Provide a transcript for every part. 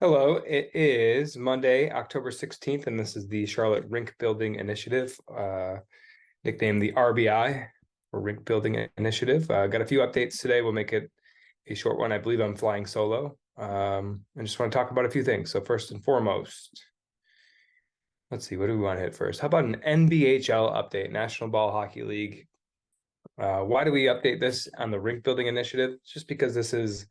Hello, it is Monday, October 16th, and this is the Charlotte Rink Building Initiative, nicknamed the RBI, or Rink Building Initiative. Got a few updates today. We'll make it a short one. I believe I'm flying solo. I just want to talk about a few things. So first and foremost, let's see, what do we want to hit first? How about an NBHL update, National Ball Hockey League? Why do we update this on the Rink Building Initiative? Just because this is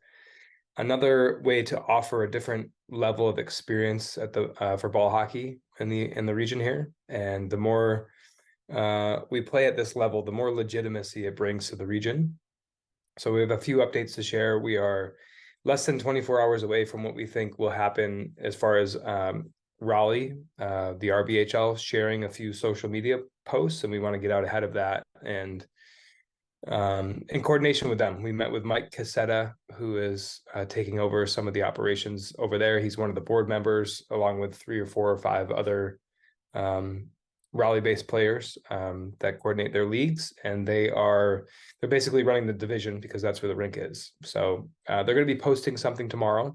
another way to offer a different level of experience at the for ball hockey in the region here. And the more we play at this level, the more legitimacy it brings to the region. So we have a few updates to share. We are less than 24 hours away from what we think will happen as far as Raleigh, the RBHL sharing a few social media posts, and we want to get out ahead of that. And in coordination with them, we met with Mike Cassetta, who is taking over some of the operations over there. He's one of the board members, along with 3 or 4 or 5 other Raleigh-based players that coordinate their leagues, and they're basically running the division because that's where the rink is. So they're going to be posting something tomorrow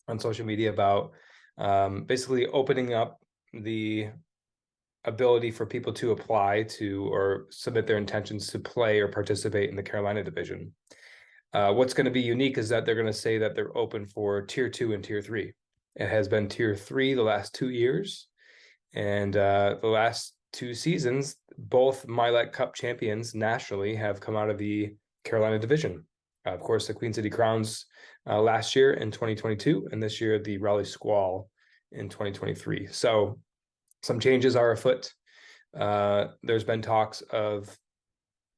on social media about basically opening up the ability for people to apply to or submit their intentions to play or participate in the Carolina division. What's going to be unique is that they're going to say that they're open for tier 2 and tier 3. It has been tier 3 the last 2 years, and the last 2 seasons, both Milet Cup champions nationally have come out of the Carolina division. Of course, the Queen City Crowns last year in 2022, and this year the Raleigh Squall in 2023. So some changes are afoot. There's been talks of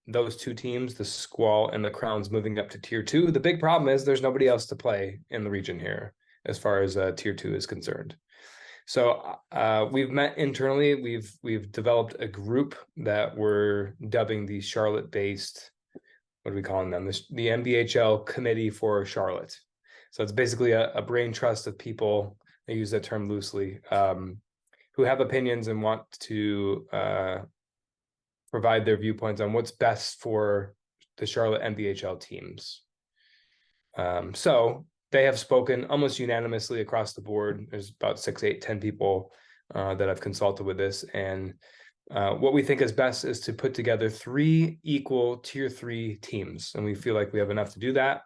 those 2 teams, the Squall and the Crowns, moving up to tier 2. The big problem is there's nobody else to play in the region here as far as tier 2 is concerned. So we've met internally. We've developed a group that we're dubbing the Charlotte-based, what are we calling them? The NBHL Committee for Charlotte. So it's basically a brain trust of people, I use that term loosely, who have opinions and want to provide their viewpoints on what's best for the Charlotte NBHL teams. So they have spoken almost unanimously across the board. There's about 6, 8, 10 people that I've consulted with this. And what we think is best is to put together 3 equal tier 3 teams. And we feel like we have enough to do that.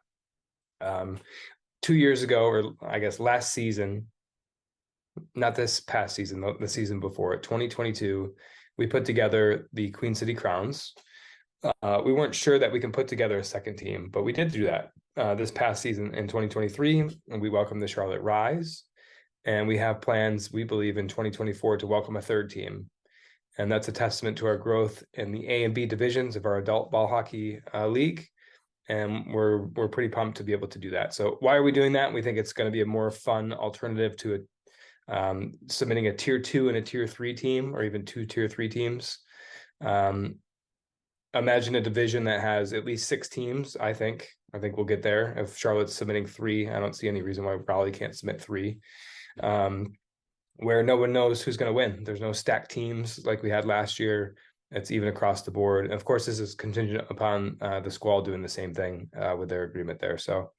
2 years ago, or I guess last season, not this past season, the season before it, 2022, we put together the Queen City Crowns. We weren't sure that we can put together a second team, but we did do that this past season in 2023, and we welcomed the Charlotte Rise. And we have plans, we believe, in 2024 to welcome a 3rd team. And that's a testament to our growth in the A and B divisions of our adult ball hockey league. And we're pretty pumped to be able to do that. So why are we doing that? We think it's going to be a more fun alternative to submitting a tier 2 and a tier 3 team, or even 2 tier 3 teams. Imagine a division that has at least 6 teams. I think we'll get there. If Charlotte's submitting 3, I don't see any reason why Raleigh can't submit 3. Where no one knows who's going to win. There's no stacked teams like we had last year. It's even across the board. And of course, this is contingent upon the Squall doing the same thing with their agreement there. So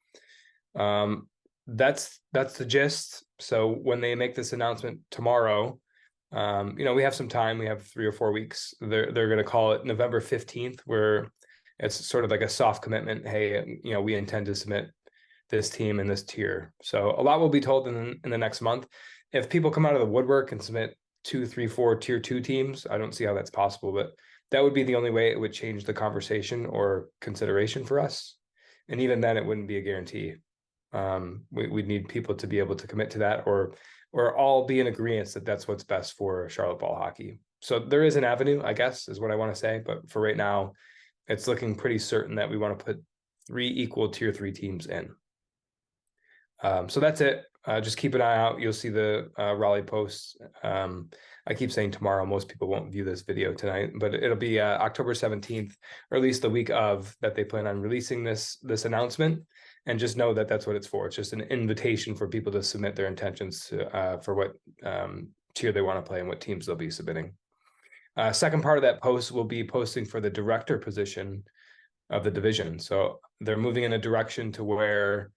that's the gist. So when they make this announcement tomorrow, we have some time. We have 3 or 4 weeks. They're going to call it November 15th, where it's sort of like a soft commitment. Hey, we intend to submit this team and this tier. So a lot will be told in the next month. If people come out of the woodwork and submit 2, 3, 4 tier 2 teams, I don't see how that's possible, but that would be the only way it would change the conversation or consideration for us. And even then, it wouldn't be a guarantee. We'd need people to be able to commit to that, or all be in agreement that that's what's best for Charlotte ball hockey. So there is an avenue, I guess, is what I want to say. But for right now, it's looking pretty certain that we want to put 3 equal tier 3 teams in. So that's it. Just keep an eye out. You'll see the Raleigh posts. I keep saying tomorrow. Most people won't view this video tonight, but it'll be October 17th, or at least the week of, that they plan on releasing this announcement. And just know that that's what it's for. It's just an invitation for people to submit their intentions to, for what tier they want to play and what teams they'll be submitting. Second part of that post will be posting for the director position of the division. So they're moving in a direction to where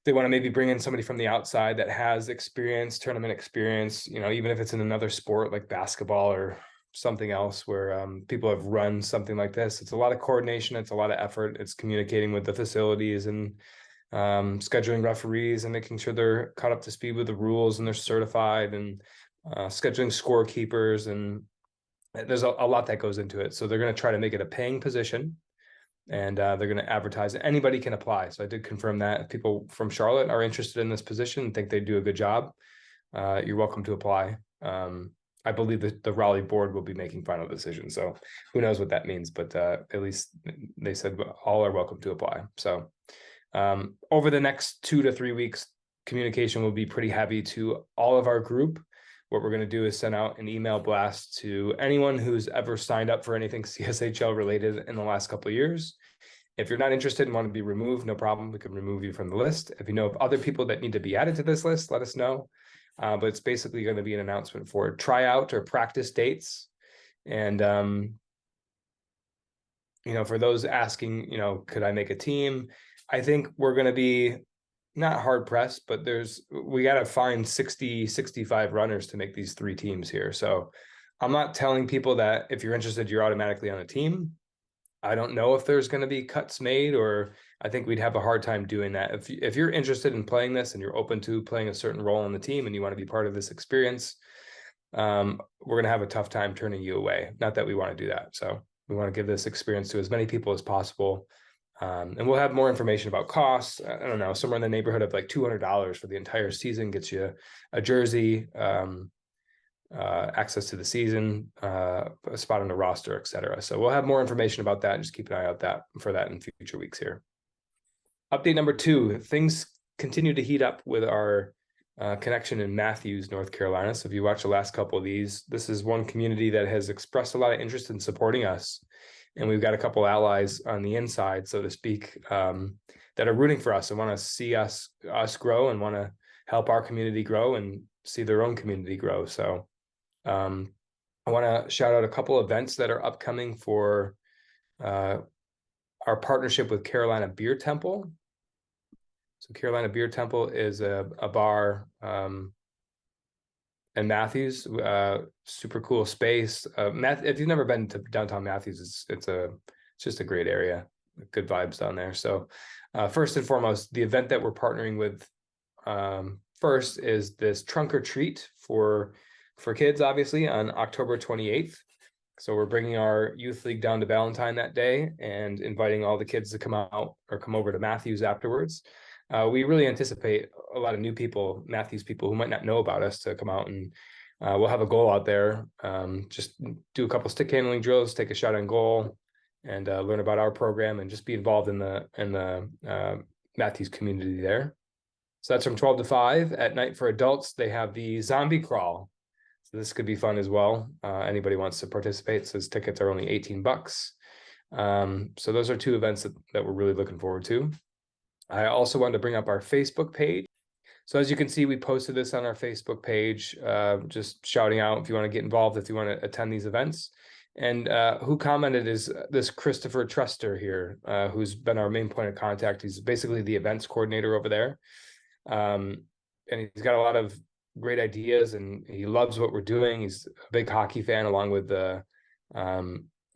they want to maybe bring in somebody from the outside that has experience, tournament experience, even if it's in another sport like basketball or something else where people have run something like this. It's a lot of coordination. It's a lot of effort. It's communicating with the facilities and scheduling referees and making sure they're caught up to speed with the rules and they're certified, and scheduling scorekeepers. And there's a lot that goes into it. So they're going to try to make it a paying position, and they're going to advertise it. Anybody can apply. So I did confirm that if people from Charlotte are interested in this position and think they do a good job, you're welcome to apply. I believe that the Raleigh board will be making final decisions. So who knows what that means, but at least they said all are welcome to apply. So over the next 2 to 3 weeks, communication will be pretty heavy to all of our group. What we're going to do is send out an email blast to anyone who's ever signed up for anything CSHL related in the last couple of years. If you're not interested and want to be removed, no problem. We can remove you from the list. If you know of other people that need to be added to this list, let us know. But it's basically going to be an announcement for tryout or practice dates. And, for those asking, could I make a team? I think we're going to be not hard pressed, but we got to find 60, 65 runners to make these 3 teams here. So I'm not telling people that if you're interested, you're automatically on a team. I don't know if there's going to be cuts made, or I think we'd have a hard time doing that. If you're interested in playing this and you're open to playing a certain role on the team and you want to be part of this experience, we're going to have a tough time turning you away. Not that we want to do that. So we want to give this experience to as many people as possible. And we'll have more information about costs. I don't know, somewhere in the neighborhood of like $200 for the entire season gets you a jersey, access to the season, a spot on the roster, etc. So we'll have more information about that, and just keep an eye out for that in future weeks here. Update number 2, things continue to heat up with our connection in Matthews, North Carolina. So if you watch the last couple of these, this is one community that has expressed a lot of interest in supporting us. And we've got a couple allies on the inside, so to speak, that are rooting for us and want to see us grow and want to help our community grow and see their own community grow. So I want to shout out a couple events that are upcoming for our partnership with Carolina Beer Temple. So Carolina Beer Temple is a bar and Matthews, super cool space. If you've never been to downtown Matthews, it's just a great area, good vibes down there. So first and foremost, the event that we're partnering with first is this trunk or treat for kids, obviously, on October 28th. So we're bringing our youth league down to Valentine that day and inviting all the kids to come out or come over to Matthews afterwards. We really anticipate a lot of new people, Matthews people who might not know about us, to come out, and we'll have a goal out there. Just do a couple stick handling drills, take a shot on goal, and learn about our program and just be involved in the Matthews community there. So that's from 12 to 5. At night for adults, they have the zombie crawl. So this could be fun as well. Anybody wants to participate, so tickets are only $18. So those are 2 events that we're really looking forward to. I also wanted to bring up our Facebook page. So as you can see, we posted this on our Facebook page, just shouting out if you want to get involved, if you want to attend these events. And who commented is this Christopher Truster here, who's been our main point of contact. He's basically the events coordinator over there. And he's got a lot of great ideas, and he loves what we're doing. He's a big hockey fan, along with the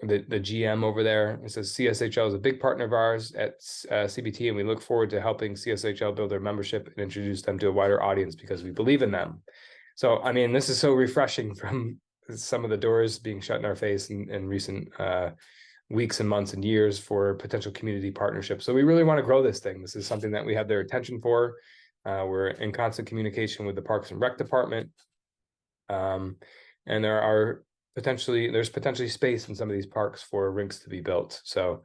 GM over there. It says CSHL is a big partner of ours at CBT, and we look forward to helping CSHL build their membership and introduce them to a wider audience because we believe in them. So, I mean, this is so refreshing from some of the doors being shut in our face in recent weeks and months and years for potential community partnerships. So we really want to grow this thing. This is something that we have their attention for. We're in constant communication with the Parks and Rec department. And there's potentially space in some of these parks for rinks to be built. So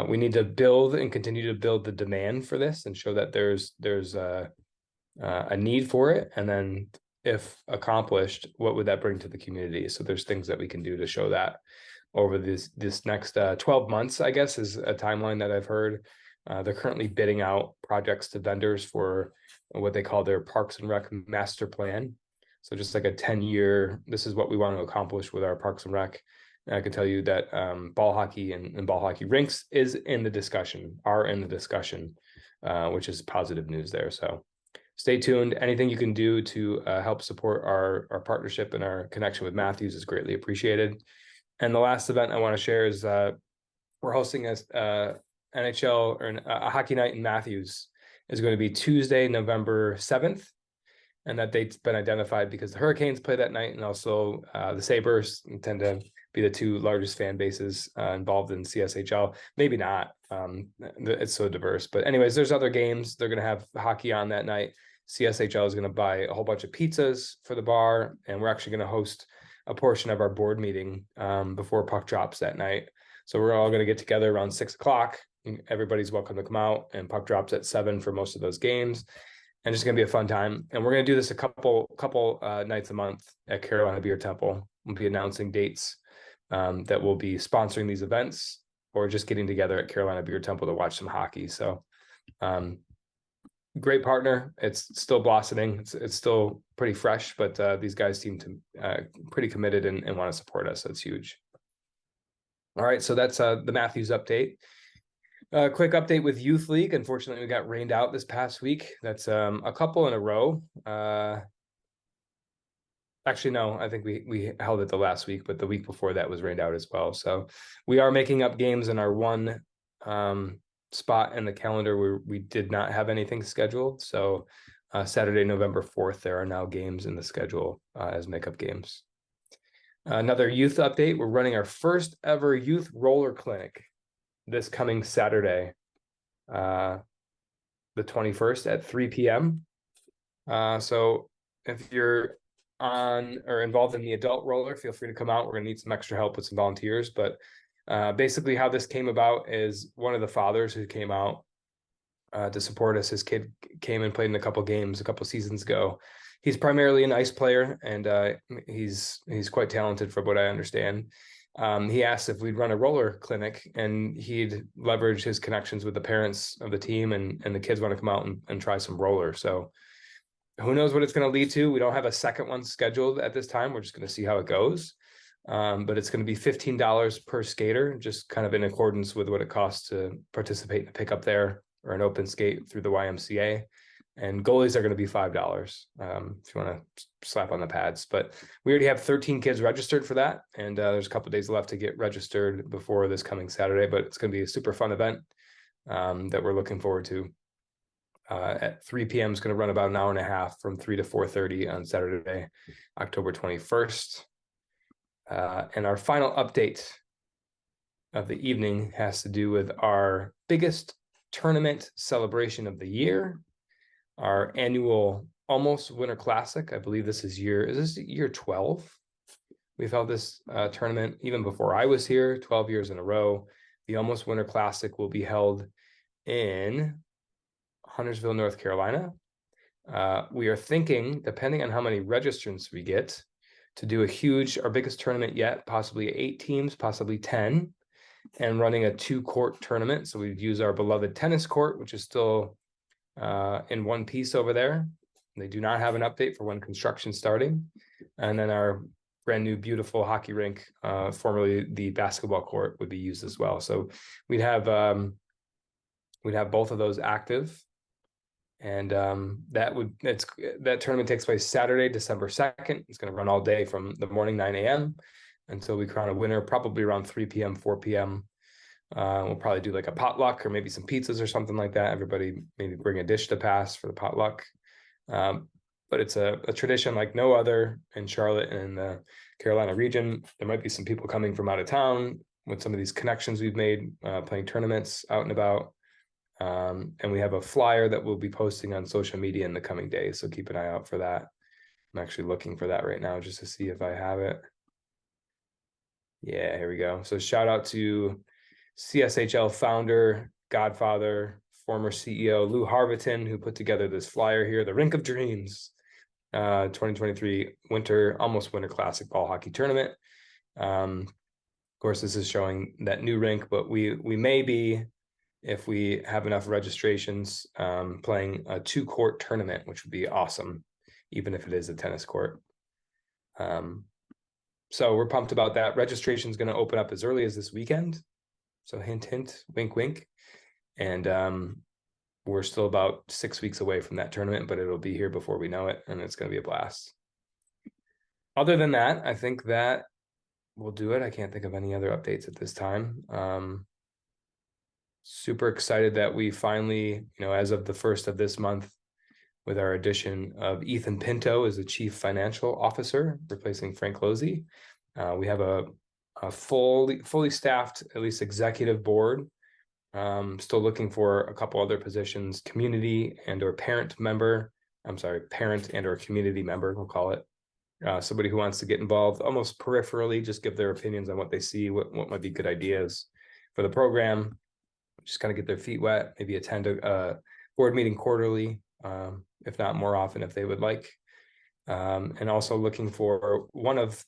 we need to build and continue to build the demand for this and show that there's a need for it. And then if accomplished, what would that bring to the community? So there's things that we can do to show that over this next 12 months, I guess, is a timeline that I've heard. They're currently bidding out projects to vendors for what they call their Parks and Rec master plan. So just like a 10-year, this is what we want to accomplish with our Parks and Rec. And I can tell you that ball hockey and ball hockey rinks are in the discussion, which is positive news there. So stay tuned. Anything you can do to help support our partnership and our connection with Matthews is greatly appreciated. And the last event I want to share is we're hosting a NHL or a hockey night in Matthews. Is going to be Tuesday, November 7th. And that date's been identified because the Hurricanes play that night, and also the Sabres tend to be the two largest fan bases involved in CSHL. Maybe not. It's so diverse. But anyways, there's other games. They're going to have hockey on that night. CSHL is going to buy a whole bunch of pizzas for the bar, and we're actually going to host a portion of our board meeting before puck drops that night. So we're all going to get together around 6 o'clock. Everybody's welcome to come out, and puck drops at 7 for most of those games. And it's going to be a fun time. And we're going to do this a couple nights a month at Carolina Beer Temple. We'll be announcing dates that will be sponsoring these events, or just getting together at Carolina Beer Temple to watch some hockey. So great partner. It's still blossoming. It's still pretty fresh, but these guys seem to pretty committed and want to support us. So it's huge. All right, so that's the Matthews update. Quick update with Youth League. Unfortunately, we got rained out this past week. That's a couple in a row. Actually, no, I think we held it the last week, but the week before that was rained out as well. So we are making up games in our one spot in the calendar where we did not have anything scheduled. So Saturday, November 4th, there are now games in the schedule as makeup games. Another youth update. We're running our first ever youth roller clinic this coming Saturday, the 21st at 3 p.m. So if you're on or involved in the adult roller, feel free to come out. We're going to need some extra help with some volunteers. But basically how this came about is one of the fathers who came out to support us. His kid came and played in a couple games a couple seasons ago. He's primarily an ice player, and he's quite talented from what I understand. He asked if we'd run a roller clinic, and he'd leverage his connections with the parents of the team, and the kids want to come out and try some roller. So who knows what it's going to lead to. We don't have a second one scheduled at this time. We're just going to see how it goes. But it's going to be $15 per skater, just kind of in accordance with what it costs to participate in a pickup there or an open skate through the YMCA. And goalies are going to be $5 if you want to slap on the pads. But we already have 13 kids registered for that, and there's a couple of days left to get registered before this coming Saturday. But it's going to be a super fun event that we're looking forward to. At 3 p.m. is going to run about an hour and a half from 3 to 4:30 on Saturday, October 21st. And our final update of the evening has to do with our biggest tournament celebration of the year, our annual Almost Winter Classic. I believe this is year 12? We've held this tournament even before I was here, 12 years in a row. The Almost Winter Classic will be held in Huntersville, North Carolina. We are thinking, depending on how many registrants we get, to do our biggest tournament yet, possibly 8 teams, possibly 10, and running a 2-court tournament. So we'd use our beloved tennis court, which is still in one piece over there. They do not have an update for when construction's starting. And then our brand new, beautiful hockey rink, formerly the basketball court, would be used as well. So we'd have both of those active. And that tournament takes place Saturday, December 2nd. It's going to run all day from the morning 9 a.m. until we crown a winner, probably around 3 p.m., 4 p.m. We'll probably do like a potluck or maybe some pizzas or something like that. Everybody maybe bring a dish to pass for the potluck. But it's a tradition like no other in Charlotte and in the Carolina region. There might be some people coming from out of town with some of these connections we've made playing tournaments out and about. And we have a flyer that we'll be posting on social media in the coming days. So keep an eye out for that. I'm actually looking for that right now just to see if I have it. Yeah, here we go. So shout out to CSHL founder, godfather, former CEO Lou Harviton, who put together this flyer here, the Rink of Dreams 2023 Almost Winter Classic Ball Hockey Tournament. Of course, this is showing that new rink, but we may be, if we have enough registrations, playing a 2-court tournament, which would be awesome, even if it is a tennis court. So we're pumped about that. Registration is going to open up as early as this weekend. So hint, hint, wink, wink. And we're still about 6 weeks away from that tournament, but it'll be here before we know it, and it's going to be a blast. Other than that, I think that we'll do it. I can't think of any other updates at this time. Super excited that we finally, as of the 1st of this month, with our addition of Ethan Pinto as the Chief Financial Officer, replacing Frank Lozzi. We have a fully staffed, at least executive board. Still looking for a couple other positions, community and or parent member. I'm sorry, parent and or community member, we'll call it. Somebody who wants to get involved almost peripherally, just give their opinions on what they see, what might be good ideas for the program, just kind of get their feet wet, maybe attend a board meeting quarterly, if not more often if they would like. And also looking for one of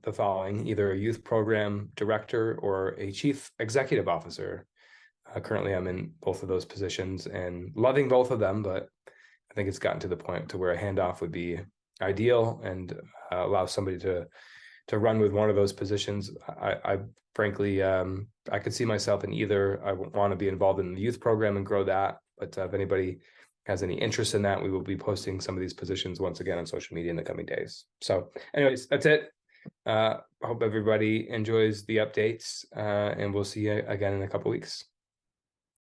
the following, either a youth program director or a chief executive officer. Currently I'm in both of those positions and loving both of them, but I think it's gotten to the point to where a handoff would be ideal and allow somebody to run with one of those positions. I frankly, I could see myself in either. I want to be involved in the youth program and grow that. But if anybody has any interest in that, we will be posting some of these positions once again on social media in the coming days. So anyways, that's it. Hope everybody enjoys the updates, and we'll see you again in a couple weeks.